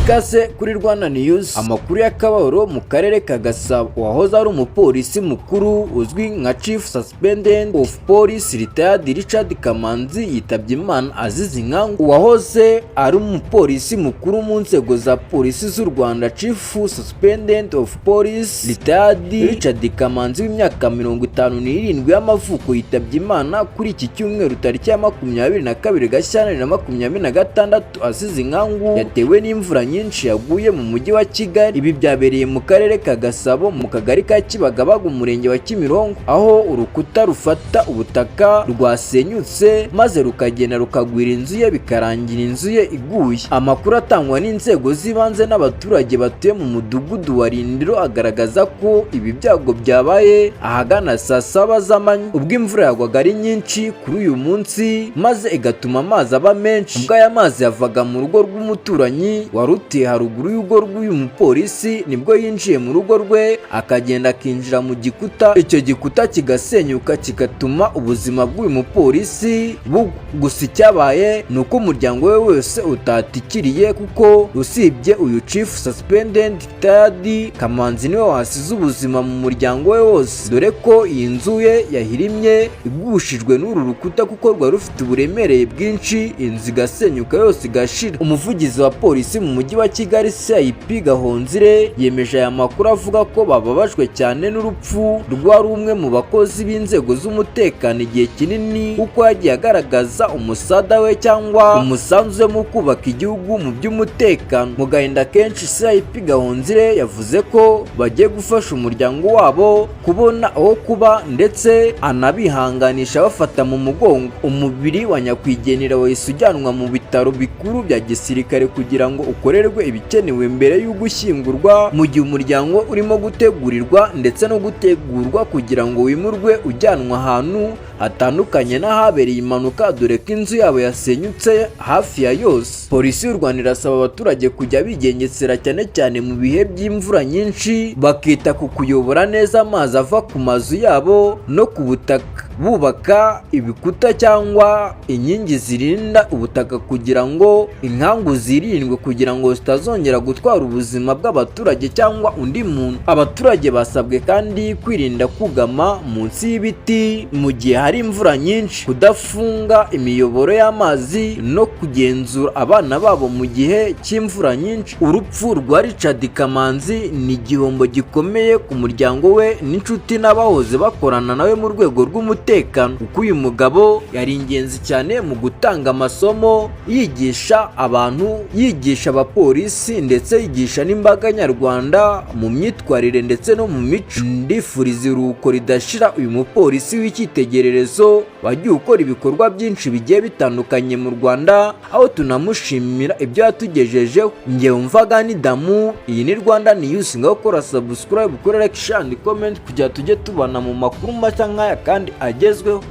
Ikaze kuri Rwanda News. Amakuru y'akababaro mu karere ka Gasabo. Uwahoze ari umupolisi mukuru uzwi nka Chief Suspendent of Police Retired Richard Kamanzi yitabye Imana azize inkangu. Uwahoze ari umupolisi mukuru mu nzego za polisi z'u Rwanda Chief Suspendent of Police Retired Richard Kamanzi w'imyaka 57 y'amavuko yitabye Imana kuri iki cyumweru tariki ya 22 Gashyantare na 2026 azize inkangu yatewe n'imvura nyinshi yaguye mu mujyi wa Kigali. Ibi byabereye mu karere ka Gasabo mu kagari ka Kibagabaga umurenge wa Kimironko, aho urukuta rufata ubutaka rwasenyutse maze rukagenda rukagwira inzu ye bikarangira inzu ye iguye. Amakuru atangwa n'inzego z'ibanze n'abaturage batuye mu mudugudu wa Rindiro agaragaza ko ibi byago byabaye ahagana saa 7 z'amanywa ubwo imvura yagwaga ari nyinshi kuri uyu munsi maze igatuma amazi aba menshi. Ubwo aya mazi yavaga mu rugo rw'umuturanyi warutuye haruguru y'urugo rw'uyu mupolisi nibwo yinjiye mu rugo rwe akagenda akinjira mu gikuta, icyo gikuta kigasenyuka kigatuma ubuzima bw'uyu mupolisi gusa icyabaye ni uko umuryango we wese utatikiriye, kuko usibye uyu Chief Suspendent Retired Kamanzi niwe wasize ubuzima mu muryango we wose, dore ko iyi nzu ye yahirimye igushijwe n'uru rukuta kuko rwari rufite uburemere bwinshi, inzu igasenyuka yose igashira. Umuvugizi wa polisi mu mujyi wa Kigali CIP Gahonzire yemeje aya makuru avuga ko bababajwe cyane n'urupfu rwari umwe mu bakozi b'inzego z'umutekano igihe kinini, kuko yagiye agaragaza umusada we cyangwa umusanzu we mu kubaka igihugu mu by'umutekano. Mu gahinda kenshi CIP Gahonzire yavuze ko bagiye gufasha umuryango wabo kubona aho kuba ndetse anabihanganisha bafata mu mugongo. Umubiri wa nyakwigendera wahise ujyanwa mu bitaro bikuru bya gisirikare kugira ngo ukorerwe ibikenewe mbere y'ugushyingurwa, mu gihe umuryango urimo gutegurirwa ndetse no gutegurwa kugira ngo wimurwe ujyanwa ahantu hatandukanye n'ahabereye impanuka, dore ko inzu yabo yasenyutse hafi ya yose. Polisi y'u Rwanda irasaba abaturage kujya bigengesera cyane cyane mu bihe by'imvura nyinshi, bakita ku kuyobora neza amazi ava ku mazu yabo no ku butaka, bubaka ibikuta cyangwa inkingi zirinda ubutaka kugira ngo inkangu zirindwe kugira ngo zitazongera gutwara ubuzima bw'abaturage cyangwa undi muntu. Abaturage basabwe kandi kwirinda kugama munsi y'ibiti mu gihe hari imvura nyinshi, kudafunga imiyoboro y'amazi no kugenzura abana babo mu gihe cy'imvura nyinshi. Urupfu rwa Richard Kamanzi ni igihombo gikomeye ku muryango we n'inshuti n'abahoze bakorana nawe mu rwego rw'umutekano, kuko uyu mugabo yari ingenzi cyane mu gutanga amasomo, yigisha abantu, yigisha abapolisi ndetse yigisha n'imbaga nyarwanda mu myitwarire ndetse no mu mico. Ndifuriza iruhuko ridashira uyu mupolisi w'icyitegererezo wagiye ukora ibikorwa byinshi bigiye bitandukanye mu Rwanda, aho tunamushimira ibyo yatugejejeho. Njye wumvaga ni Damu, iyi ni Rwanda News, ngaho kora subscribe, kora like, share and comment kugira tujye tubana mu makuru mashya nk'aya kandi agezweho.